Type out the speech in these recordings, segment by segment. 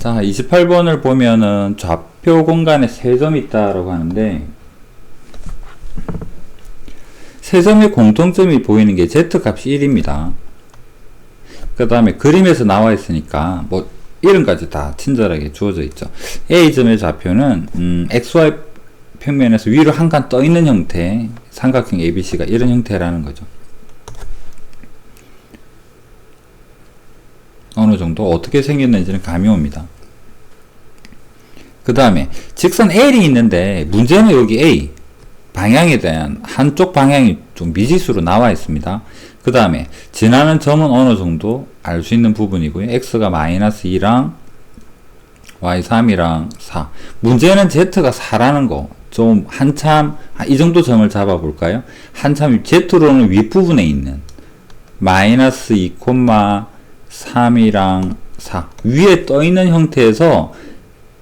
자, 28번을 보면은 좌표 공간에 세 점이 있다라고 하는데, 세 점의 공통점이 보이는 게 Z값이 1입니다. 그 다음에 그림에서 나와 있으니까, 뭐, 이름까지 다 친절하게 주어져 있죠. A점의 좌표는, XY 평면에서 위로 한 칸 떠 있는 형태, 삼각형 ABC가 이런 형태라는 거죠. 어느 정도 어떻게 생겼는지는 감이 옵니다. 그 다음에 직선 L이 있는데 문제는 여기 A 방향에 대한 한쪽 방향이 좀 미지수로 나와 있습니다. 그 다음에 지나는 점은 어느 정도 알 수 있는 부분이고요. X가 마이너스 2랑 Y 3이랑 4. 문제는 Z가 4라는 거. 좀 한참 이 정도 점을 잡아 볼까요? 한참 Z로는 윗부분에 있는 마이너스 2, 3이랑 4 위에 떠 있는 형태에서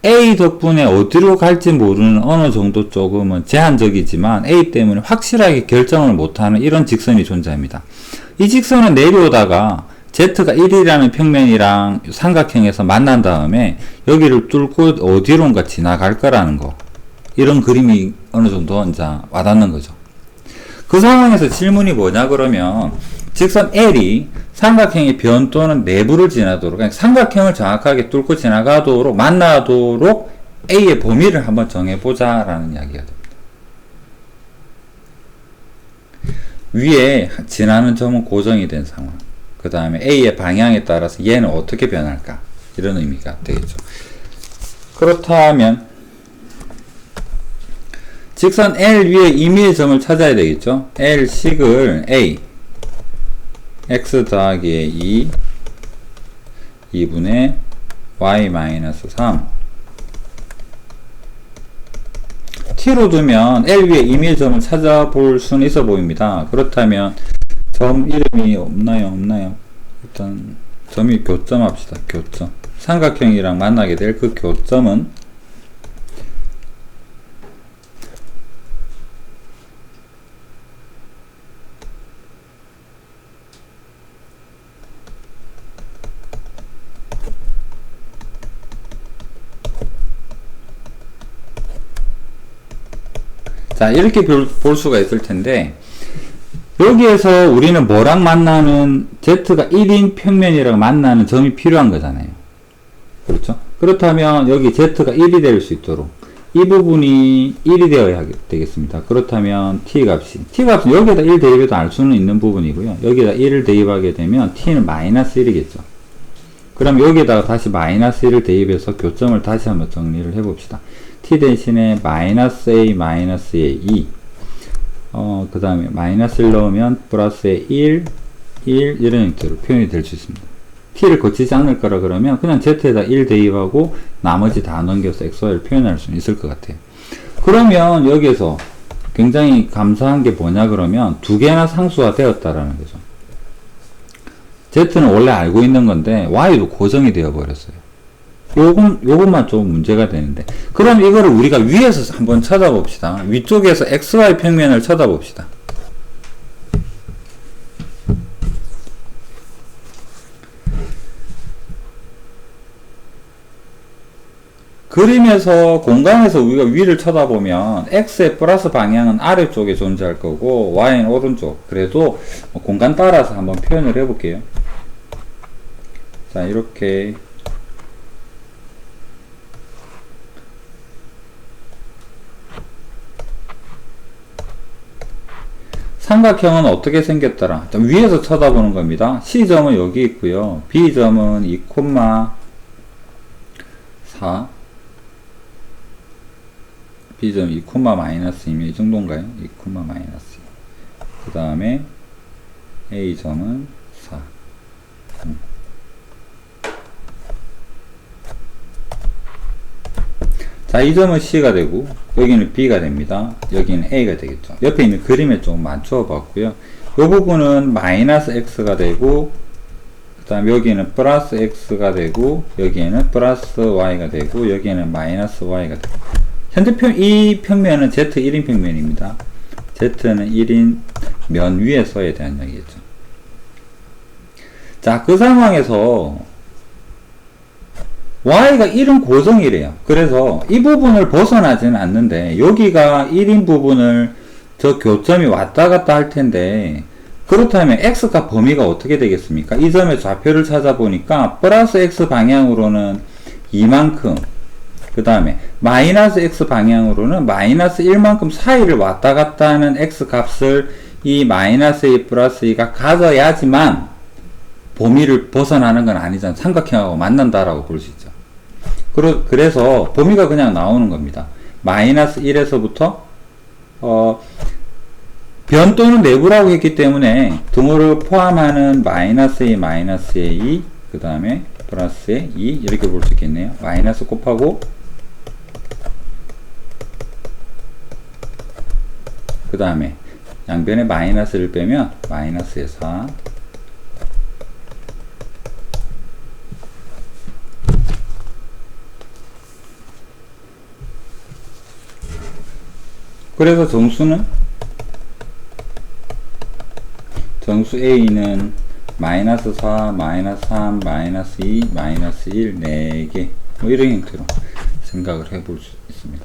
A 덕분에 어디로 갈지 모르는 어느 정도 조금은 제한적이지만 A 때문에 확실하게 결정을 못하는 이런 직선이 존재합니다. 이 직선은 내려오다가 Z가 1이라는 평면이랑 삼각형에서 만난 다음에 여기를 뚫고 어디론가 지나갈 거라는 거. 이런 그림이 어느 정도 이제 와닿는 거죠. 그 상황에서 질문이 뭐냐 그러면 직선 L이 삼각형의 변 또는 내부를 지나도록, 그러니까 삼각형을 정확하게 뚫고 지나가도록 만나도록 A의 범위를 한번 정해보자 라는 이야기가 됩니다. 위에 지나는 점은 고정이 된 상황, 그 다음에 A의 방향에 따라서 얘는 어떻게 변할까, 이런 의미가 되겠죠. 그렇다면 직선 L 위에 임의의 점을 찾아야 되겠죠. L식을 A x 더하기 2분의 y 마이너스 3 t로 두면 L 위에 임의의 점을 찾아볼 수는 있어 보입니다. 그렇다면 점 이름이 없나요? 일단 점이 교점 합시다. 교점. 삼각형이랑 만나게 될 그 교점은 자, 이렇게 볼 수가 있을 텐데, 여기에서 우리는 뭐랑 만나는, Z가 1인 평면이랑 만나는 점이 필요한 거잖아요. 그렇죠? 그렇다면 여기 Z가 1이 될 수 있도록 이 부분이 1이 되어야 되겠습니다. 그렇다면 T값은 여기에다 1 대입해도 알 수는 있는 부분이고요. 여기에다 1을 대입하게 되면 T는 마이너스 1이겠죠. 그럼 여기에다가 다시 마이너스 1을 대입해서 교점을 다시 한번 정리를 해봅시다. T 대신에 마이너스 A, 마이너스 A, 2. 그 다음에 마이너스 1 넣으면 플러스에 1, 이런 형태로 표현이 될 수 있습니다. T를 거치지 않을 거라 그러면 그냥 Z에다 1 대입하고 나머지 다 넘겨서 XY를 표현할 수 있을 것 같아요. 그러면 여기에서 굉장히 감사한 게 뭐냐 그러면 두 개나 상수가 되었다라는 거죠. Z는 원래 알고 있는 건데 Y도 고정이 되어 버렸어요. 요것만 좀 문제가 되는데, 그럼 이거를 우리가 위에서 한번 쳐다봅시다. 위쪽에서 XY 평면을 쳐다봅시다. 그림에서 공간에서 우리가 위를 쳐다보면 X의 플러스 방향은 아래쪽에 존재할 거고 Y는 오른쪽. 그래도 공간 따라서 한번 표현을 해볼게요. 자, 이렇게 삼각형은 어떻게 생겼더라? 위에서 쳐다보는 겁니다. C점은 여기 있고요. B점은 2,4, B점 2, 마이너스이면 이 정도인가요? 2, 마이너스. 그 다음에 A점은 4. 자, 이 점은 C가 되고 여기는 B가 됩니다. 여기는 A가 되겠죠. 옆에 있는 그림에 좀 맞춰 봤고요. 이 부분은 마이너스 X가 되고, 그 다음 여기는 플러스 X가 되고, 여기에는 플러스 Y가 되고, 여기에는 마이너스 Y가 되고. 현재 이 평면은 Z 1인 평면입니다. Z는 1인 면 위에 서에 대한 이야기겠죠. 자, 그 상황에서 y가 1은 고정이래요. 그래서 이 부분을 벗어나지는 않는데 여기가 1인 부분을 저 교점이 왔다 갔다 할 텐데, 그렇다면 x값 범위가 어떻게 되겠습니까? 이 점의 좌표를 찾아보니까 플러스 x 방향으로는 이만큼, 그 다음에 마이너스 x 방향으로는 마이너스 1만큼 사이를 왔다 갔다 하는 x 값을 이 마이너스 2 플러스 2가 가져야지만 범위를 벗어나는 건 아니잖아. 삼각형하고 만난다라고 볼 수 있죠. 그래서 범위가 그냥 나오는 겁니다. 마이너스 1에서부터 변또는 내부라고 했기 때문에 등호를 포함하는 마이너스의 마이너스의 2, 그 다음에 플러스의 2 이렇게 볼 수 있겠네요. 마이너스 곱하고 그 다음에 양변에 마이너스를 빼면 마이너스의 4, 그래서 정수 A는 마이너스 4, 마이너스 3, 마이너스 2, 마이너스 1, 4개 뭐 이런 형태로 생각을 해볼 수 있습니다.